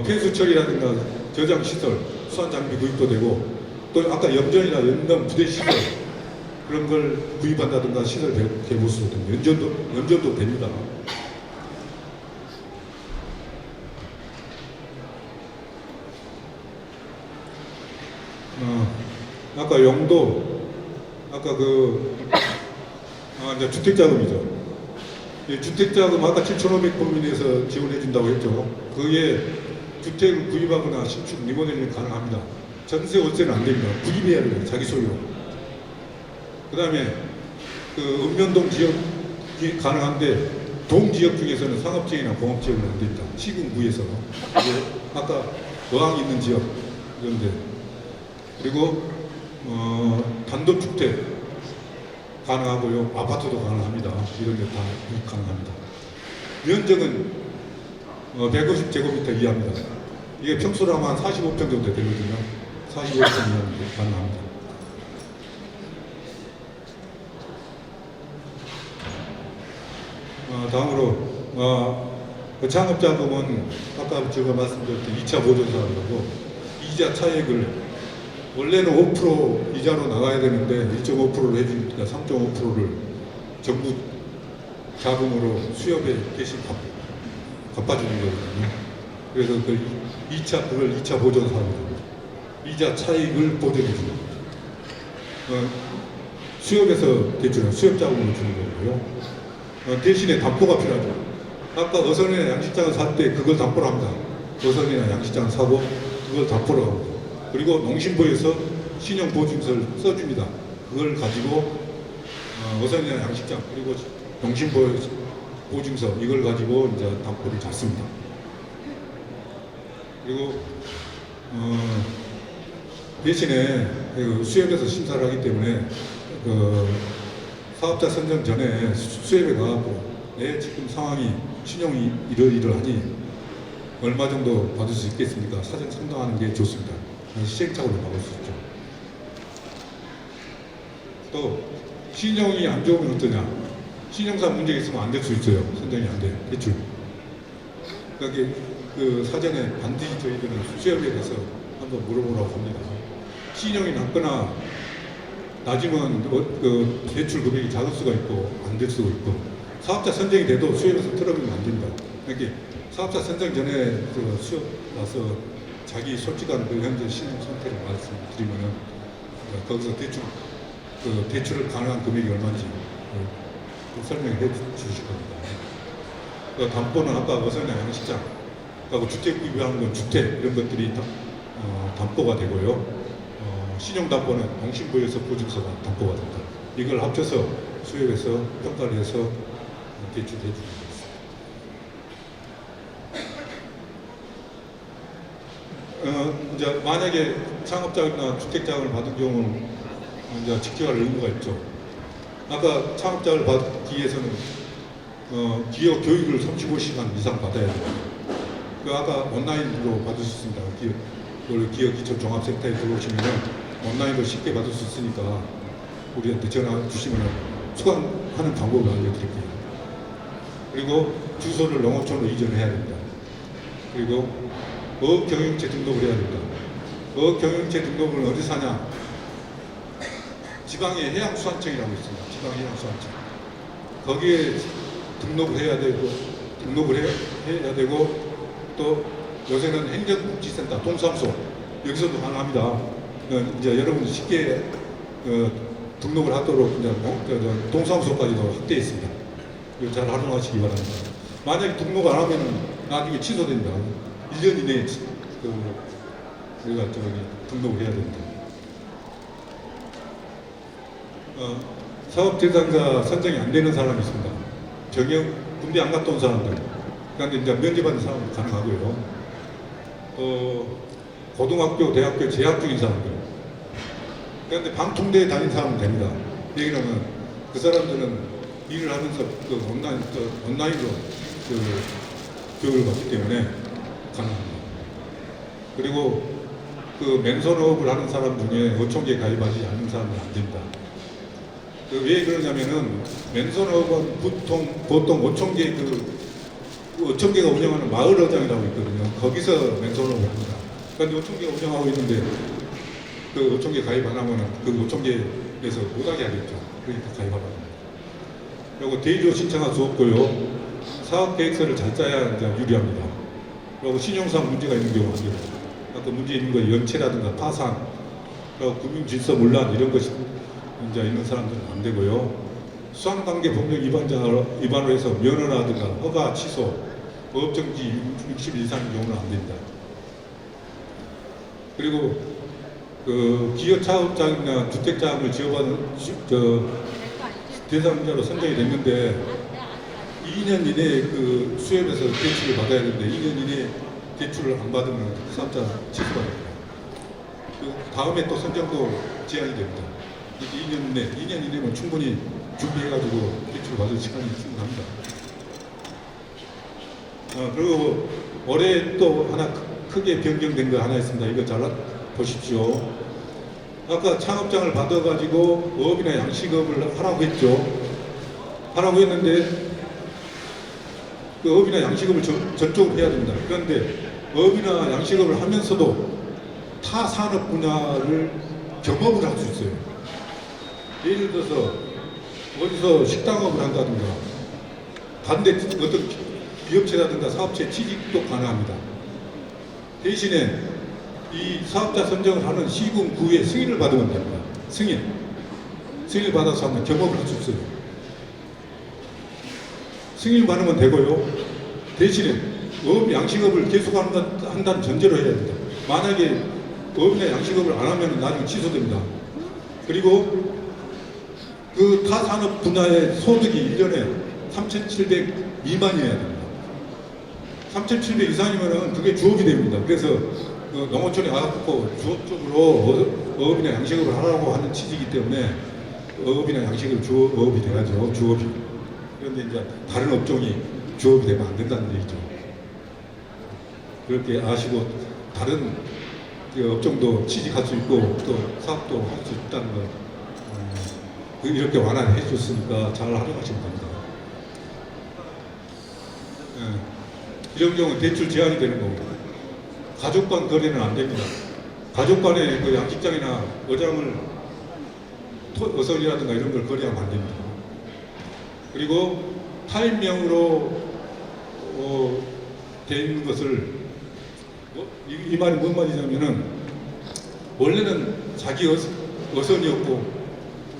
폐수 처리라든가 저장 시설, 수산 장비 구입도 되고 또 아까 염전이나 연동 부대 시설 그런 걸 구입한다든가 시설 개보수 등 연전도 됩니다. 아까 용도, 아까 이제 주택자금이죠. 이 주택자금 아까 7,500범위내에서 지원해준다고 했죠. 그게 주택을 구입하거나 신축 리모델링 가능합니다. 전세 월세는 안 됩니다. 구입해야 돼요. 자기 소유. 그 다음에 읍면동 지역이 가능한데 동지역 중에서는 상업지역이나 공업지역은 안 됩니다. 시군구에서. 아까 어항이 있는 지역 이런데 그리고 단독주택 가능하고요. 아파트도 가능합니다. 이런 게 다 가능합니다. 면적은 150제곱미터 이하입니다. 이게 평수로 하면 한 45평 정도 되거든요. 45평 이하입니다. 가능합니다. 다음으로 창업자금은 아까 제가 말씀드렸던 2차 보존사업이고 이자 차액을 원래는 5% 이자로 나가야 되는데 1.5%를 해주니까 3.5%를 정부 자금으로 수협에 대신 갚아주는 거거든요. 그래서 그걸 2차 보존 사업이라고 이자 차익을 보존해 주는 거죠. 수협에서 대출은 수협 자금으로 주는 거고요. 대신에 담보가 필요하죠. 아까 어선이나 양식장을 살 때 그걸 담보로 합니다. 어선이나 양식장을 사고 그걸 담보로 하고 그리고 농심부에서 신용보증서를 써줍니다. 그걸 가지고 어선이나 양식장 그리고 농심부의 보증서 이걸 가지고 이제 담보를 잡습니다. 그리고 대신에 수협에서 심사를 하기 때문에 사업자 선정 전에 수협에 가고 내 지금 상황이 신용이 이러이러하니 얼마 정도 받을 수 있겠습니까? 사전 상담하는 게 좋습니다. 시행착오를 막을 수 있죠. 또 신용이 안 좋으면 어떠냐? 신용사 문제가 있으면 안 될 수 있어요. 선정이 안 돼. 대출. 그러니까 사전에 반드시 저희들은 수협에 대해서 한번 물어보라고 합니다. 신용이 낮거나 낮으면 대출 금액이 작을 수가 있고 안 될 수가 있고 사업자 선정이 돼도 수협에서 틀어보면 안 된다. 그러니까 사업자 선정 전에 수협 와서 자기 솔직한 현재 신용 상태를 말씀드리면은 거기서 대출을 가능한 금액이 얼마인지 설명해 주실 겁니다. 담보는 아까 어선이나 양식장, 그리고 주택 구입하는 건 주택 이런 것들이 담보가 되고요. 신용담보는 농심부에서 보증서가 담보가 됩니다. 이걸 합쳐서 수협에서 평가를 해서 대출해 주는 것입니다. 이제 만약에 창업자금이나 주택자금을 받은 경우는 이제 직결할 의무가 있죠. 아까 창업자를 받기 위해서는 기업 교육을 35시간 이상 받아야 돼요. 아까 온라인으로 받을 수 있습니다. 기업 기초 종합센터에 들어오시면 온라인으로 쉽게 받을 수 있으니까 우리한테 전화 주시면 수강하는 방법을 알려드릴게요. 그리고 주소를 농어촌으로 이전해야 됩니다. 그리고 어업경영체 등록을 해야 됩니다. 어업경영체 등록을 어디서 하냐? 지방의 해양수산청이라고 있습니다. 지방해양수산청. 거기에 등록을 해야 되고 또 요새는 행정복지센터, 동사무소 여기서도 가능합니다. 이제 여러분들 쉽게 등록을 하도록 이제 동사무소까지도 확대했습니다. 이거 잘 활용하시기 바랍니다. 만약에 등록 안 하면 나중에 취소됩니다. 1년 이내에 우리가 등록을 해야 됩니다. 사업 대상자 선정이 안 되는 사람이 있습니다. 병역, 군대 안 갔다 온 사람들. 그런데 이제 면제받는 사람은 가능하고요. 고등학교, 대학교 재학 중인 사람들. 그런데 방통대에 다닌 사람은 됩니다. 얘기는 그 사람들은 일을 하면서 온라인으로 교육을 받기 때문에 가능합니다. 그리고 맨손업을 하는 사람 중에 어촌계에 가입하지 않는 사람은 안 됩니다. 왜 그러냐면은 맨손업은 보통 어촌계 어촌계가 운영하는 마을어장이라고 있거든요. 거기서 맨손업을 합니다. 그런데 어촌계가 운영하고 있는데 어촌계 가입 안 하면은 어촌계에서 못하게 하겠죠. 그러니까 가입하라고 합니다. 그리고 대리조 신청할 수 없고요. 사업 계획서를 잘 짜야 이제 유리합니다. 그리고 신용상 문제가 있는 경우가 안 됩니다. 아까 문제 있는 거 연체라든가 파산, 그리고 금융질서문란 이런 것이 이제 있는 사람들은 안 되고요. 수상관계 법령 위반으로 해서 면허라든가 허가 취소, 법정지 60일 이상인 경우는 안 됩니다. 그리고 기업 차업장이나 주택자금을 지어받은 대상자로 선정이 됐는데 2년 이내에 수협에서 대출을 받아야 되는데 2년 이내에 대출을 안 받으면 사업자 취소받습니다. 다음에 또 선정도 제한이 됩니다. 2년 이내면 충분히 준비해가지고 대출을 받을 시간이 충분합니다. 그리고 올해 또 하나 크게 변경된 거 하나 있습니다. 이거 잘 보십시오. 아까 창업장을 받아가지고 어업이나 양식업을 하라고 했죠. 하라고 했는데 어업이나 양식업을 전적으로 해야 됩니다. 그런데 어업이나 양식업을 하면서도 타 산업 분야를 경험을 할 수 있어요. 예를 들어서 어디서 식당업을 한다든가 반대 어떤 기업체라든가 사업체 취직도 가능합니다. 대신에 이 사업자 선정을 하는 시군 구의 승인을 받으면 됩니다. 승인을 받아서 한번 경험을 할 수 있어요. 승인을 받으면 되고요. 대신에 어업 양식업을 계속한다는 전제로 해야 됩니다. 만약에 어업이나 양식업을 안 하면 나중에 취소됩니다. 그리고 타 산업 분야의 소득이 1년에 3,700 미만이어야 됩니다. 3,700 이상이면 그게 주업이 됩니다. 그래서 농어촌에 와갖고 주업 쪽으로 어업이나 양식업을 하라고 하는 취지이기 때문에 어업이나 양식을 주업이 돼야죠. 주업이. 그런데 이제 다른 업종이 주업이 되면 안 된다는 얘기죠. 그렇게 아시고 다른 업종도 취직할 수 있고 또 사업도 할 수 있다는 걸 이렇게 완화해 줬으니까 잘 활용하시면 됩니다. 이런 경우 대출 제한이 되는 겁니다. 가족 간 거래는 안 됩니다. 가족 간에 양식장이나 어장을 어선이라든가 이런 걸 거래하면 안 됩니다. 그리고 타인명으로 돼 있는 것을 이 말이 뭔 말이냐면은 원래는 자기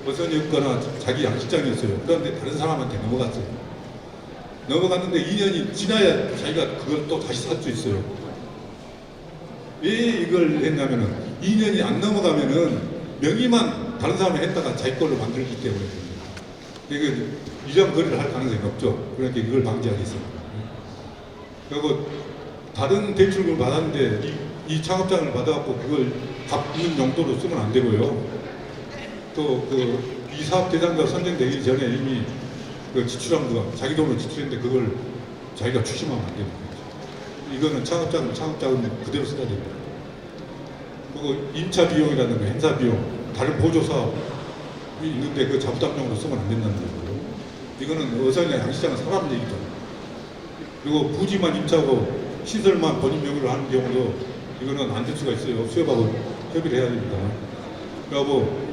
어선이었거나 자기 양식장이었어요. 그런데 다른 사람한테 넘어갔어요. 넘어갔는데 2년이 지나야 자기가 그걸 또 다시 살 수 있어요. 왜 이걸 했냐면은 2년이 안 넘어가면은 명의만 다른 사람이 했다가 자기 걸로 만들기 때문에 이게 이런 거래를 할 가능성이 없죠. 그러니까 이걸 방지하기 있습니다. 그리고 다른 대출금을 받았는데 이 창업장을 받아갖고 그걸 갚는 용도로 쓰면 안 되고요. 또 이 사업 대상자 선정되기 전에 이미 지출한 거 자기 돈으로 지출했는데 그걸 자기가 추심하면 안 됩니다. 이거는 창업자금 그대로 써야 됩니다. 그리고 임차 비용이라든가 행사 비용, 다른 보조 사업이 있는데 그 자부담용으로 쓰면 안 된다는 거고요. 이거는 어선이나 양식장은 사람 얘기죠. 그리고 부지만 임차하고 시설만 본인 명의로 하는 경우도 이거는 안 될 수가 있어요. 수협하고 협의를 해야 됩니다. 그리고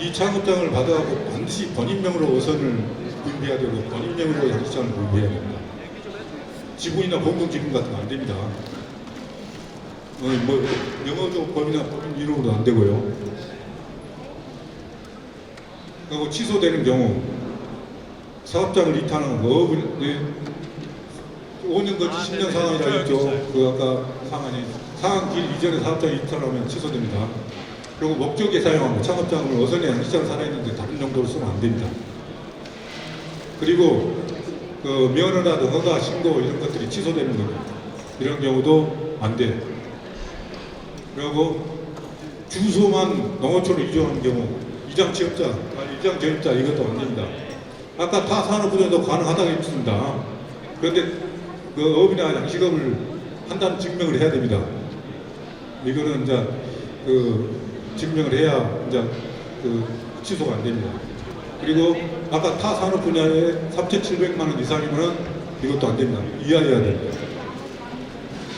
이 창업장을 받아가고 반드시 본인명으로 어선을 구입해야 되고 본인명으로 양식장을 구입해야 됩니다. 지분이나 공동지분 같은 거 안 됩니다. 영어적 법이나 법인 이름으로도 안 되고요. 그리고 취소되는 경우 사업장을 이탈하는 거 5년 거치 10년 상한이라 했죠. 그 아까 상한 길 이전에 사업장이 이탈하면 취소됩니다. 그리고 목적에 사용하고 창업장을 어선이 양식장 살아있는데 다른 용도로 쓰면 안 됩니다. 그리고 그 면허라도 허가, 신고 이런 것들이 취소되는 겁니다. 이런 경우도 안 돼. 그리고 주소만 농어촌으로 이전하는 경우 이장 취업자, 이장 저입자 이것도 안 됩니다. 아까 타 산업부전도 가능하다고 했습니다. 그런데 그 업이나 양식업을 한다는 증명을 해야 됩니다. 이거는 이제 그 증명을 해야 이제 그 취소가 안 됩니다. 그리고 아까 타 산업 분야에 3,700만 원 이상이면은 이것도 안 됩니다. 이하해야 됩니다.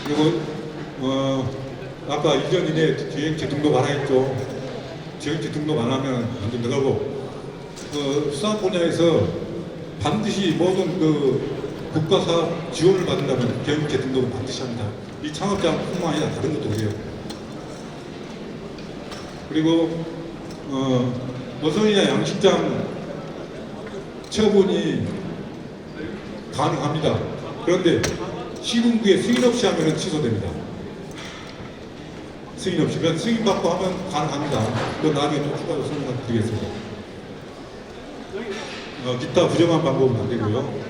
그리고 아까 이전 이내 주행체 등록 안 했죠. 주행체 등록 안 하면 안 된다고. 수학 분야에서 반드시 모든 그 국가 사업 지원을 받는다면 주행체 등록은 반드시 합니다. 이 창업자뿐만 아니라 다른 것도 그래요. 그리고 어선이나 양식장 처분이 가능합니다. 그런데 시군구에 승인 없이 하면 취소됩니다. 승인 없이. 그냥 승인 받고 하면 가능합니다. 그건 나중에 또 추가로 설명을 드리겠습니다. 기타 부정한 방법은 안 되고요.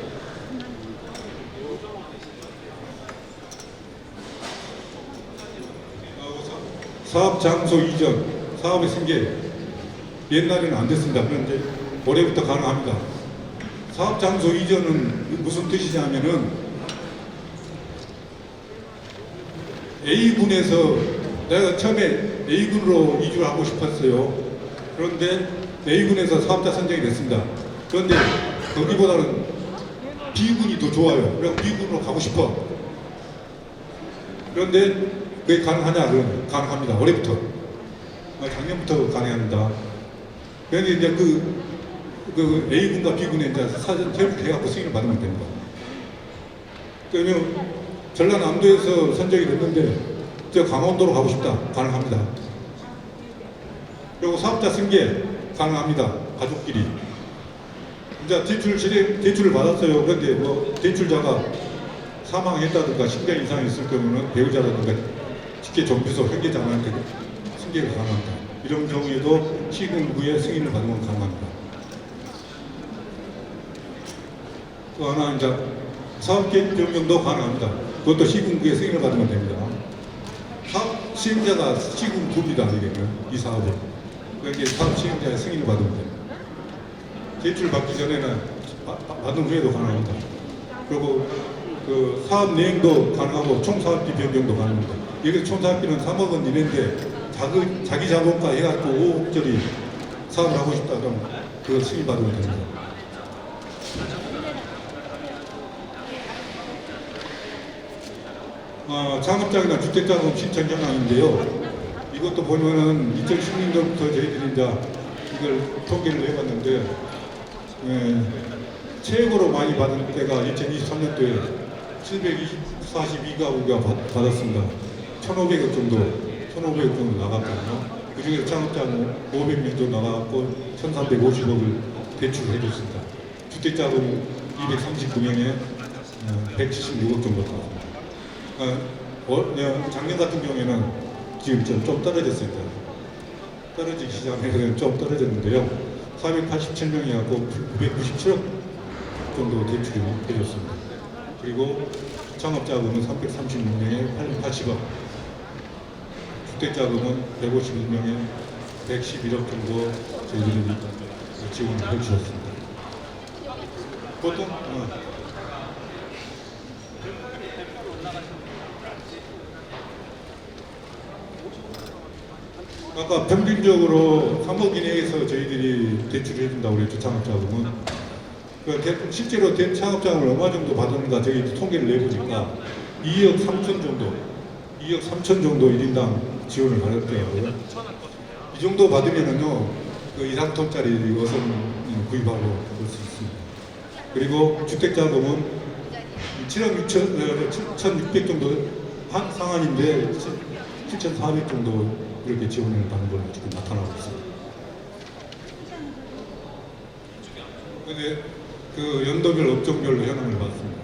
사업 장소 이전, 사업의 승계. 옛날에는 안 됐습니다. 그런데 올해부터 가능합니다. 사업 장소 이전은 무슨 뜻이냐면은 A군에서 내가 처음에 A군으로 이주를 하고 싶었어요. 그런데 A군에서 사업자 선정이 됐습니다. 그런데 거기보다는 B군이 더 좋아요. 그래서 B군으로 가고 싶어. 그런데 그게 가능하냐? 그러면 가능합니다. 올해부터. 작년부터 가능합니다. 그런데 이제 그 A군과 B군에 이제 사전 협의해갖고 승인을 받으면 됩니다. 그러면 전라남도에서 선정이 됐는데 저 강원도로 가고 싶다. 가능합니다. 그리고 사업자 승계 가능합니다. 가족끼리. 이제 대출을 받았어요. 그런데 뭐 대출자가 사망했다든가 신변 이상이 있을 경우는 배우자라든가 직계 정비소 회계자한테 승계가 가능합니다. 이런 경우에도 시군구의 승인을 받으면 가능합니다. 또 하나 이제 사업계획 변경도 가능합니다. 그것도 시군구의 승인을 받으면 됩니다. 사업 시행자가 시군구입니다. 이게는 이 사업은. 그러니까 사업 시행자의 승인을 받으면 됩니다. 대출 받기 전에는 받은 후에도 가능합니다. 그리고 그 사업 내용도 가능하고 총사업비 변경도 가능합니다. 여기 총사업비는 3억 원 이내인데 자기 자본가 해갖고 5억짜리 사업을 하고 싶다 그러면 그거 승인 받으면 됩니다. 창업장이나 주택자금 신청 현황인데요. 이것도 보면은 2016년부터 저희들이 이제 이걸 통계를 해봤는데 최고로 많이 받은 때가 2023년도에 742가구가 받았습니다. 1,500억 정도 나갔거든요. 그 중에서 창업자는 500명 정도 나갔고 1,350억을 대출을 해줬습니다. 주택자금 239명에 176억 정도 나왔습니다. 작년 같은 경우에는 지금 좀 떨어졌습니다. 떨어지기 시작해서 좀 떨어졌는데요. 487명이 갖고 997억 정도 대출이 해줬습니다. 그리고 창업자금은 336명에 880억, 주택자금은 151명에 111억 정도 저희들이 지원을 해주셨습니다. 보통 아까 평균적으로 3억 이내에서 저희들이 대출을 해준다고 그랬죠. 창업자금은. 실제로 된 창업자금을 얼마 정도 받았는가 저희 통계를 내보니까 2억 3천 정도 1인당 지원을 받았더라고요. 이 정도 받으면은요, 그 2, 3톤짜리 어선 구입하고 볼 수 있습니다. 그리고 주택자금은 7억 7,600 정도 한 상한인데 7,400 정도 이렇게 지원을 받는 걸로 지금 나타나고 있습니다. 근데 그 연도별 업종별로 현황을 봤습니다.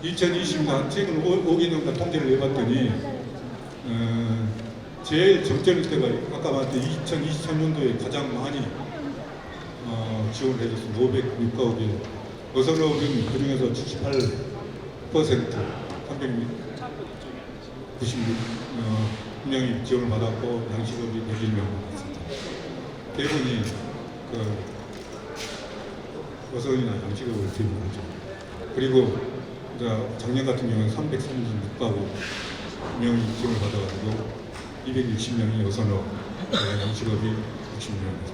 2020년 최근 5개년간 통계를 내봤더니 제일 정점일 때가 아까 말했던 2023년도에 가장 많이 지원을 해줬습니다. 506가구에 어선업은 그중에서 78% 396명이 지원을 받았고 양식업이 101명 받았습니다. 대부분이 어선이나 양식업을 대부분이죠. 그리고 작년 같은 경우는 336가구 명이 지원을 받아가지고 260명이 어선업, 양식업이 60명입니다.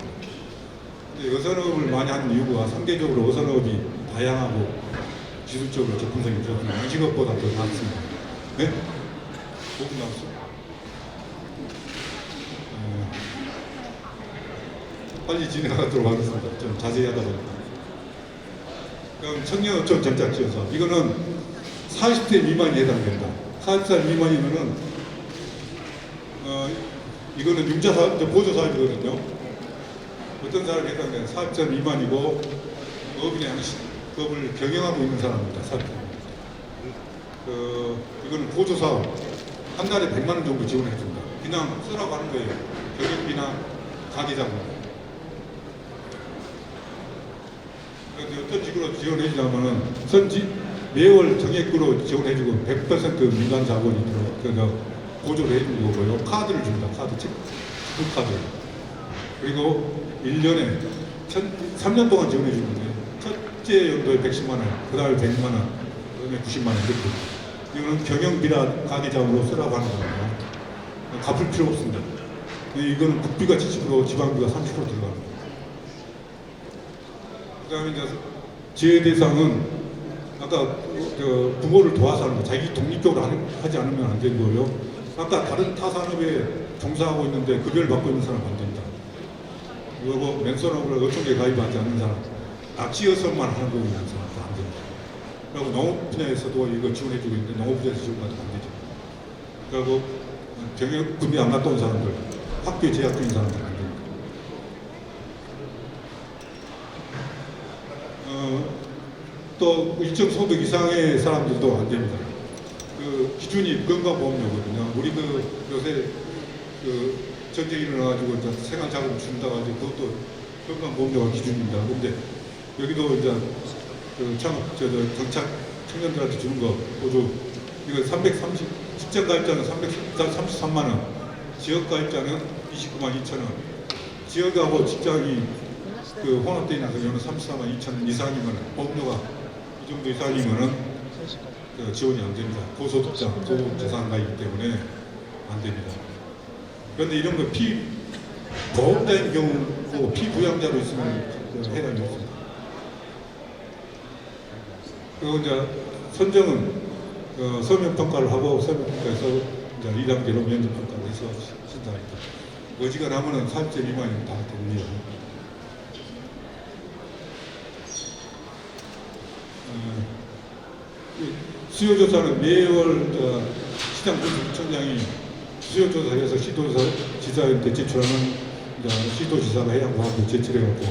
근데 어선업을 많이 하는 이유가 상대적으로 어선업이 다양하고 기술적으로 접근성이 좋고 양식업보다 더 낫습니다. 네? 5분 남았어? 빨리 진행하도록 하겠습니다. 좀 자세히 하다 보니까. 그럼 청년어촌 정착지원사업. 이거는 40대 미만이 해당된다. 40살 미만이면은, 이거는 융자사업, 보조사업이거든요. 어떤 사람이 해당되는 40살 미만이고, 업이나 양식업을 경영하고 있는 사람입니다. 40살. 이거는 보조사업. 한 달에 100만 원 정도 지원해줍니다. 그냥 쓰라고 하는 거예요. 경영비나 가계자금. 어떤 식으로 지원해주냐면은 매월 정액으로 지원해주고 100% 민간 자본이 그래서 보조를 해주는 거고요. 카드를 줍니다. 카드 지급카드. 그리고 1년에 3년 동안 지원해주는데 첫째 연도에 110만 원, 그 다음에 100만 원, 그 다음에 90만 원 이렇게. 이거는 경영비나 가계자금으로 쓰라고 하는 거예요. 갚을 필요 없습니다. 이거는 국비가 70%, 지방비가 30% 들어갑니다. 그 다음에 이제 지혜 대상은 아까 부모를 도와서 하는 거, 자기 독립적으로 하지 않으면 안 되는 거예요. 아까 다른 타 산업에 종사하고 있는데 급여를 받고 있는 사람 안 된다. 그리고 맨손업을 어촌계 가입하지 않는 사람, 낚시어선만 하는 거 있는 사람도 안 된다. 그리고 농업 분야에서도 이거 지원해주고 있는데 농업 분야에서 지원받으면 안 되죠. 그리고 병역 급여 안 갔다 온 사람들, 학교에 재학 중인 사람들 안 됩니다. 또 일정 소득 이상의 사람들도 안 됩니다. 그 기준이 건강보험료거든요. 우리 요새 전쟁이 일어나가지고 생활 자금 준다고 하죠. 그것도 건강보험료가 기준입니다. 근데 여기도 이제 정착 청년들한테 주는 거 보조 이거 330 직장 가입자는 333만 원, 지역 가입자는 29만 2천 원. 지역하고 직장이 혼합되어 나서 여는 34만 2천 원 이상이면 보험료가 이 정도 이상이면은 지원이 안 됩니다. 고소득자, 고재산가이기 때문에 안 됩니다. 그런데 이런 거 보험자인 경우고 피부양자로 있으면 해당이 없습니다. 그리고 이제 선정은 서면평가를 하고 서면평가에서 이제 2단계로 면접평가를 해서 신청합니다. 어지간하면은 40세 미만이면 다 됩니다. 수요조사는 매월 시장군수청장이 수요조사에서 시도지사한테 제출하는 시도지사가 해양과학부 제출해갖고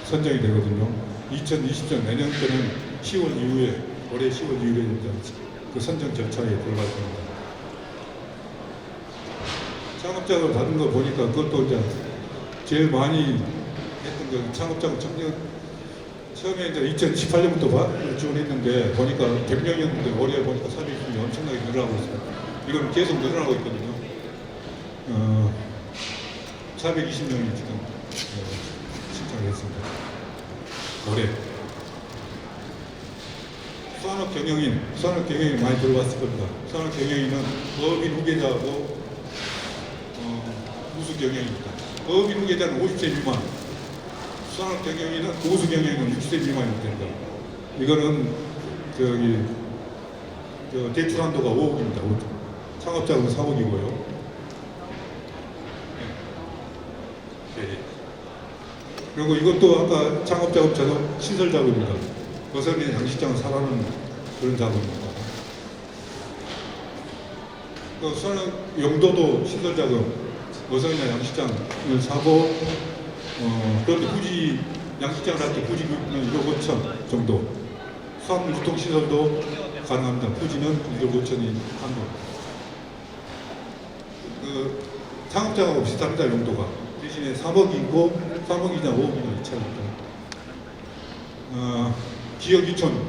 선정이 되거든요. 2020년 내년 때는 10월 이후에 올해 10월 이후에 그 선정 절차에 들어갈 겁니다. 창업자금 받은 거 보니까 그것도 이제 제일 많이 했던 거 창업자금 청년 처음에 이제 2018년부터 지원했는데 보니까 100명이었는데 올해 보니까 320명이 엄청나게 늘어나고 있습니다. 이건 계속 늘어나고 있거든요. 420명이 지금 신청을 했습니다. 올해. 수산업 경영인 많이 들어봤을 겁니다. 수산업 경영인은 어업인 후계자하고 우수 경영입니다. 어업인 후계자는 50세 미만, 수산업 경영인은 우수 경영인은 60세 미만이 됩니다. 이거는 대출 한도가 5억입니다. 5억. 창업자금은 4억이고요. 네. 그리고 이것도 아까 창업자금처럼 시설자금입니다. 어선의 양식장을 사라는 그런 자금입니다. 수산업 용도도 시설자금, 어선이나 양식장을 사고 그런데 굳이 양식장을 할 때 부지는 1억 5천 정도, 수산물 유통시설도 가능합니다. 부지는 1억 5천이 한도. 그 창업장하고 비슷합니다. 용도가. 대신에 3억이고 3억이나 5억이나 차이입니다. 기업 이촌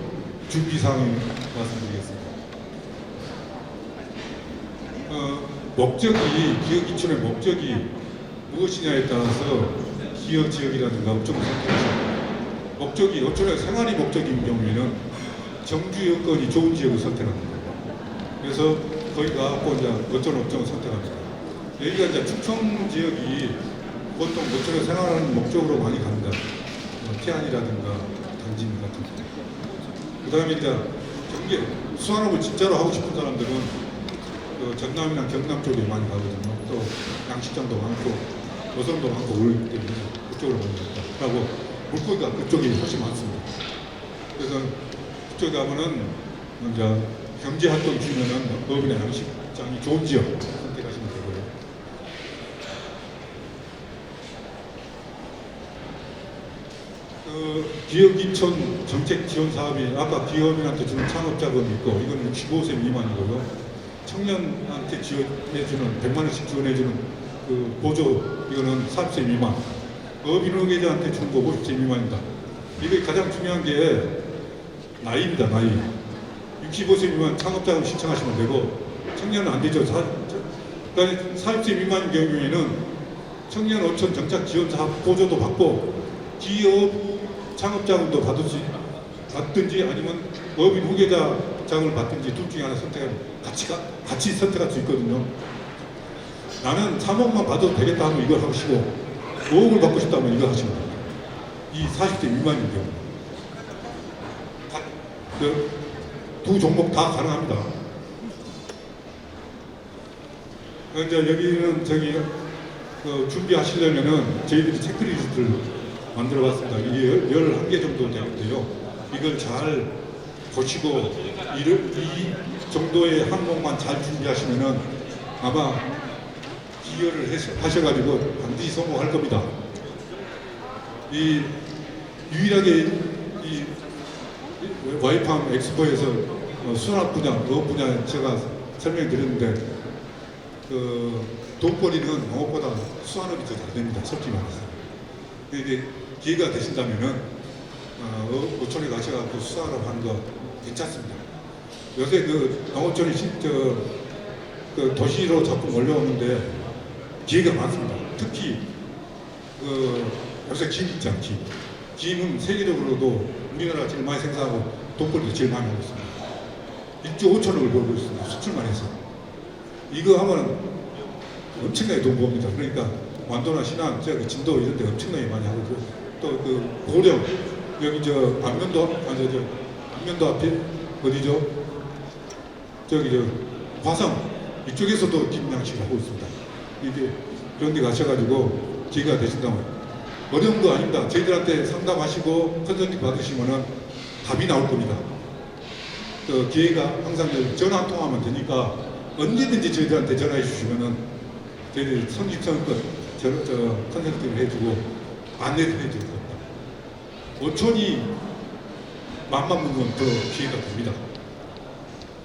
준비사항 말씀드리겠습니다. 목적이, 기업 이촌의 목적이 무엇이냐에 따라서 기업 지역이라든가 업종을 선택하십니다. 목적이 어촌의 생활이 목적인 경우에는 정주 여건이 좋은 지역을 선택합니다. 그래서 거기가 이제 어촌 업종을 선택합니다. 여기가 이제 충청 지역이 보통 어촌에 생활하는 목적으로 많이 갑니다. 태안이라든가 당진 같은 거. 그 다음에 이제 경계, 수산업을 진짜로 하고 싶은 사람들은 전남이나 경남 쪽에 많이 가거든요. 또 양식장도 많고 어선도 많고 그렇기 때문에 그쪽으로 많이 갑니다. 그리고 물고기가 그쪽이 훨씬 많습니다. 그래서 그쪽에 가면은 이제 경제 활동 주면은 어업이나 양식장이 좋은 지역 선택하시면 되고요. 기업 이촌 정책 지원 사업이 아까 기업인한테 주는 창업 자금이 있고 이거는 65세 미만이고요. 청년한테 지원해주는 100만 원씩 지원해주는 그 보조 이거는 40세 미만. 어업인 후계자한테 주는 거 50세 미만입니다. 이게 가장 중요한 게 나이입니다. 나이. 65세 미만 창업자금 신청하시면 되고 청년은 안 되죠. 그러니까 40세 미만인 경우에는 청년 어촌 정착 지원 사업 보조도 받고 기업 창업자금도 받든지 아니면 어업인 후계자 장을 받든지 둘 중에 하나 선택하면 같이 선택할 수 있거든요. 나는 3억만 받아도 되겠다 하면 이걸 하시고 5억을 받고 싶다면 이걸 하시면 됩니다. 이 40대 미만인 경우 두 종목 다 가능합니다. 이제 여기는 준비하시려면은 저희들이 체크리스트를 만들어 봤습니다. 이게 11개 정도 되는데요. 이걸 잘 보시고 이 정도의 항목만 잘 준비하시면은 아마 기여를 하셔가지고 반드시 성공할 겁니다. 유일하게 이 와이팜 엑스포에서 수납 분야, 어업 분야 제가 설명드렸는데 돈벌이는 농업보다 수산업이 더 잘 됩니다. 솔직히 말해서. 이게 기회가 되신다면은 어촌에 가셔가지고 수산업 하는 거 괜찮습니다. 요새 농어촌이 도시로 자꾸 몰려오는데 기회가 많습니다. 특히 요새 김 있잖아요. 김은 세계적으로도 우리나라가 제일 많이 생산하고 돈벌이도 제일 많이 하고 있습니다. 1조 5천억을 벌고 있습니다. 수출만 해서. 이거 하면 엄청나게 돈 법니다. 그러니까 완도나 신안, 진도 이런 데 엄청나게 많이 하고 또 고령 여기 안면도 앞에 어디죠? 화성 이쪽에서도 김양식을 하고 있습니다. 이게 그런 데 가셔가지고 기회가 되신다면 어려운 거 아닙니다. 저희들한테 상담하시고 컨설팅 받으시면은 답이 나올 겁니다. 기회가 항상 전화 한 통하면 되니까 언제든지 저희들한테 전화해 주시면은 저희들이 성직성껏 컨설팅을 해주고 안내를 해드릴 겁니다. 어촌이 맘만 먹으면 더 기회가 됩니다.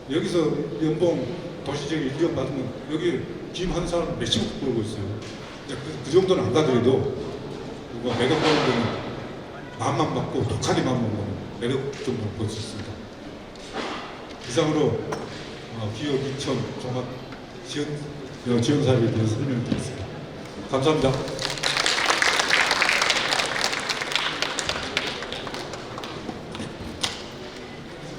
여기서 연봉 도시적인 1년 받으면 여기 김 한 사람 몇십억 벌고 있어요. 그 정도는 안 가더라도 매각 보는 데는 맘만 받고 독하게 맘만 먹으면 매력 정도 벌 수 있습니다. 이상으로 기업 이촌 종합 지원 사업에 대해서 설명을 드렸습니다. 감사합니다.